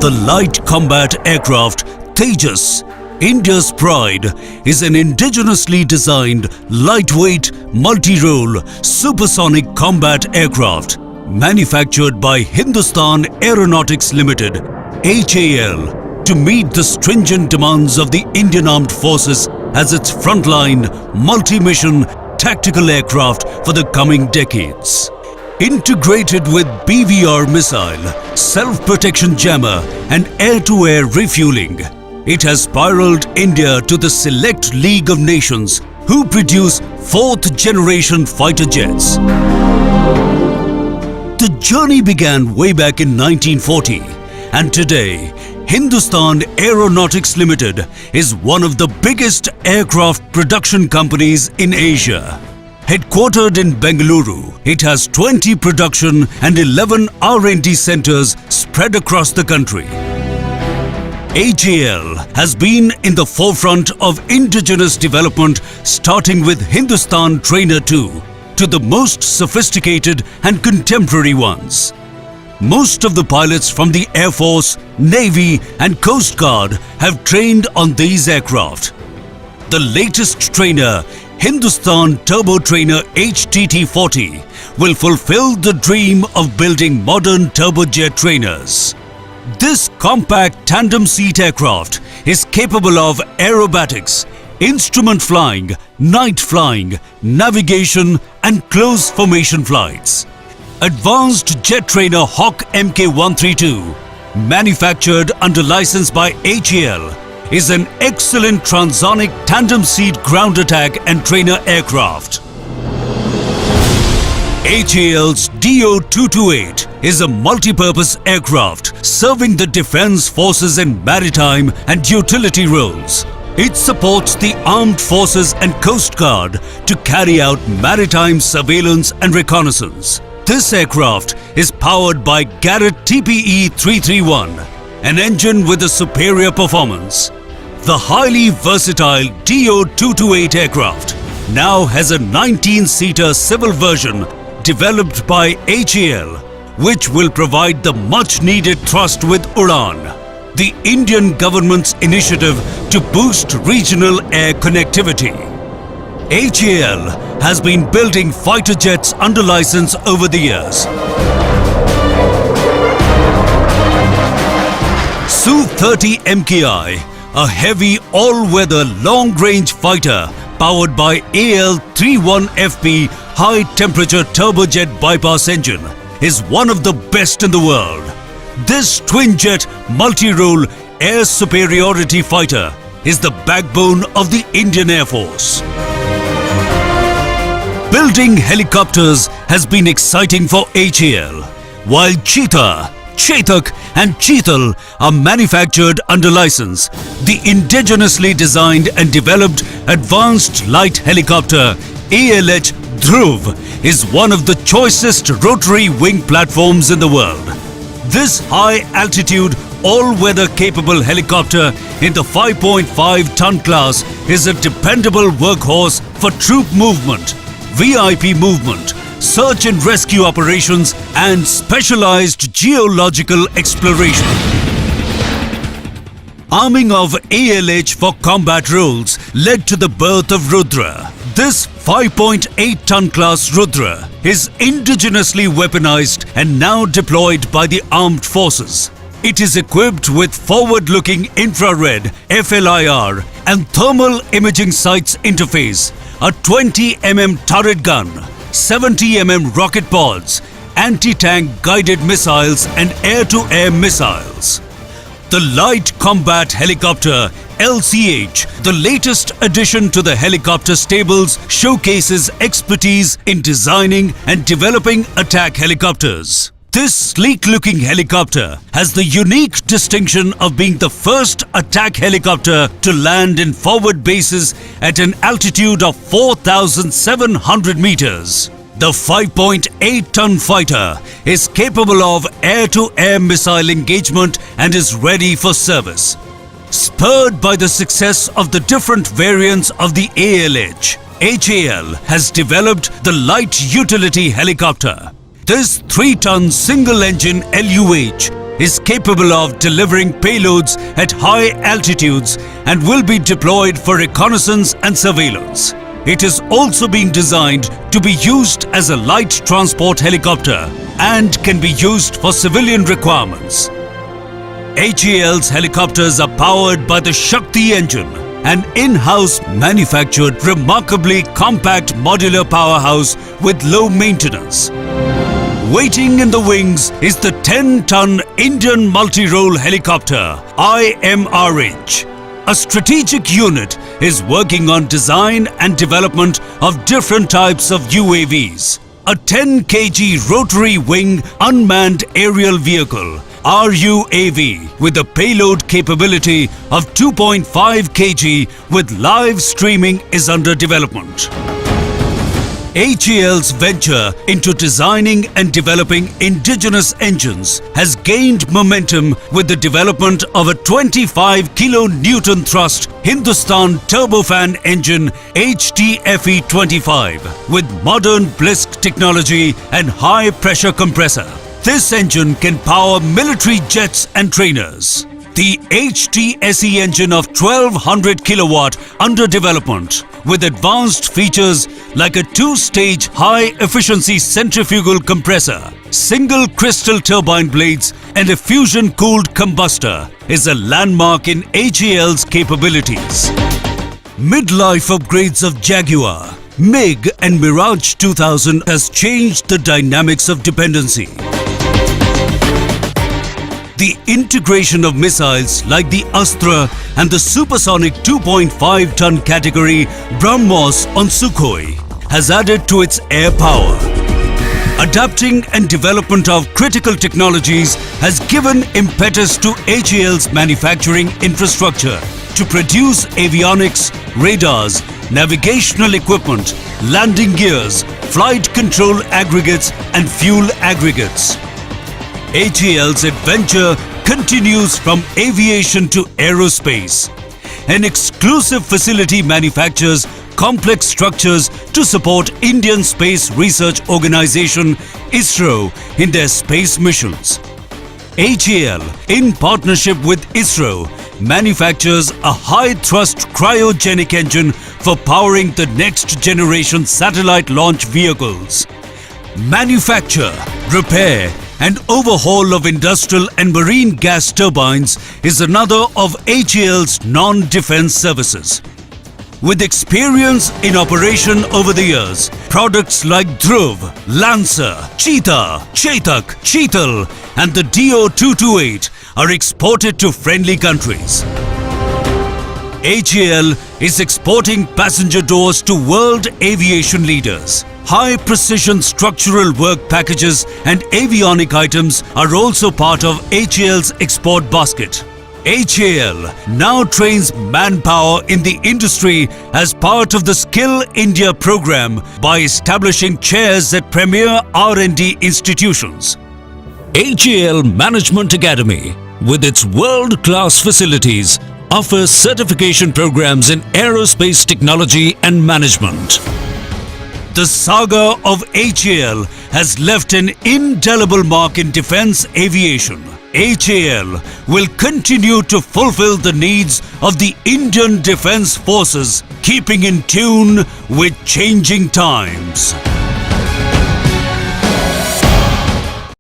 The light combat aircraft Tejas, India's pride, is an indigenously designed, lightweight, multi-role, supersonic combat aircraft manufactured by Hindustan Aeronautics Limited (HAL) to meet the stringent demands of the Indian Armed Forces as its frontline, multi-mission tactical aircraft for the coming decades. Integrated with BVR missile, self-protection jammer and air-to-air refueling, it has spiraled India to the select League of Nations who produce fourth-generation fighter jets. The journey began way back in 1940, and today, Hindustan Aeronautics Limited is one of the biggest aircraft production companies in Asia. Headquartered in Bengaluru, it has 20 production and 11 R&D centers spread across the country. HAL has been in the forefront of indigenous development, starting with Hindustan Trainer 2 to the most sophisticated and contemporary ones. Most of the pilots from the Air Force, Navy and Coast Guard have trained on these aircraft. The latest trainer, Hindustan Turbo Trainer HTT-40, will fulfill the dream of building modern turbojet trainers. This compact tandem seat aircraft is capable of aerobatics, instrument flying, night flying, navigation and close formation flights. Advanced jet trainer Hawk Mk132, manufactured under license by HAL, is an excellent transonic tandem seat ground attack and trainer aircraft. HAL's DO-228 is a multi-purpose aircraft serving the defense forces in maritime and utility roles. It supports the armed forces and Coast Guard to carry out maritime surveillance and reconnaissance. This aircraft is powered by Garrett TPE-331, an engine with a superior performance. The highly versatile DO-228 aircraft now has a 19-seater civil version developed by HAL, which will provide the much-needed thrust with Udan, the Indian government's initiative to boost regional air connectivity. HAL has been building fighter jets under license over the years. Su-30 MKI, a heavy all-weather long-range fighter powered by AL-31FP high-temperature turbojet bypass engine, is one of the best in the world. This twin-jet multi-role air superiority fighter is the backbone of the Indian Air Force. Building helicopters has been exciting for HAL, while Cheetah, Chetak and Cheetal are manufactured under license. The indigenously designed and developed advanced light helicopter ALH Dhruv is one of the choicest rotary wing platforms in the world. This high-altitude, all-weather capable helicopter in the 5.5-ton class is a dependable workhorse for troop movement, VIP movement, search and rescue operations and specialized geological exploration. Arming of ALH for combat roles led to the birth of Rudra. This 5.8-ton class Rudra is indigenously weaponized and now deployed by the armed forces. It is equipped with forward-looking infrared, FLIR and thermal imaging sights interface, a 20mm turret gun, 70mm rocket pods, anti-tank guided missiles and air-to-air missiles. The Light Combat Helicopter LCH, the latest addition to the helicopter stables, showcases expertise in designing and developing attack helicopters. This sleek-looking helicopter has the unique distinction of being the first attack helicopter to land in forward bases at an altitude of 4,700 meters. The 5.8-ton fighter is capable of air-to-air missile engagement and is ready for service. Spurred by the success of the different variants of the ALH, HAL has developed the Light Utility Helicopter. This 3-ton single-engine LUH is capable of delivering payloads at high altitudes and will be deployed for reconnaissance and surveillance. It is also being designed to be used as a light transport helicopter and can be used for civilian requirements. HAL's helicopters are powered by the Shakti engine, an in-house manufactured, remarkably compact modular powerhouse with low maintenance. Waiting in the wings is the 10-ton Indian multi-role helicopter IMRH. A strategic unit is working on design and development of different types of UAVs. A 10 kg rotary wing unmanned aerial vehicle RUAV with a payload capability of 2.5 kg with live streaming is under development. HAL's venture into designing and developing indigenous engines has gained momentum with the development of a 25 kN thrust Hindustan turbofan engine HTFE25 with modern Blisk technology and high pressure compressor. This engine can power military jets and trainers. The HTSE engine of 1200 kW under development with advanced features like a 2-stage high-efficiency centrifugal compressor, single crystal turbine blades and a fusion-cooled combustor is a landmark in HAL's capabilities. Midlife upgrades of Jaguar, MiG and Mirage 2000 has changed the dynamics of dependency. The integration of missiles like the Astra and the supersonic 2.5-ton category BrahMos on Sukhoi has added to its air power. Adapting and development of critical technologies has given impetus to HAL's manufacturing infrastructure to produce avionics, radars, navigational equipment, landing gears, flight control aggregates and fuel aggregates. HAL's adventure continues from aviation to aerospace. An exclusive facility manufactures complex structures to support Indian Space Research Organisation ISRO in their space missions. HAL, in partnership with ISRO, manufactures a high-thrust cryogenic engine for powering the next-generation satellite launch vehicles. Manufacture, repair and overhaul of industrial and marine gas turbines is another of HAL's non-defense services. With experience in operation over the years, products like Dhruv, Lancer, Cheetah, Chetak, Cheetal and the DO-228 are exported to friendly countries. HAL is exporting passenger doors to world aviation leaders. High-precision structural work packages and avionic items are also part of HAL's export basket. HAL now trains manpower in the industry as part of the Skill India program by establishing chairs at premier R&D institutions. HAL Management Academy, with its world-class facilities, offers certification programs in aerospace technology and management. The saga of HAL has left an indelible mark in defense aviation. HAL will continue to fulfill the needs of the Indian Defence Forces, keeping in tune with changing times.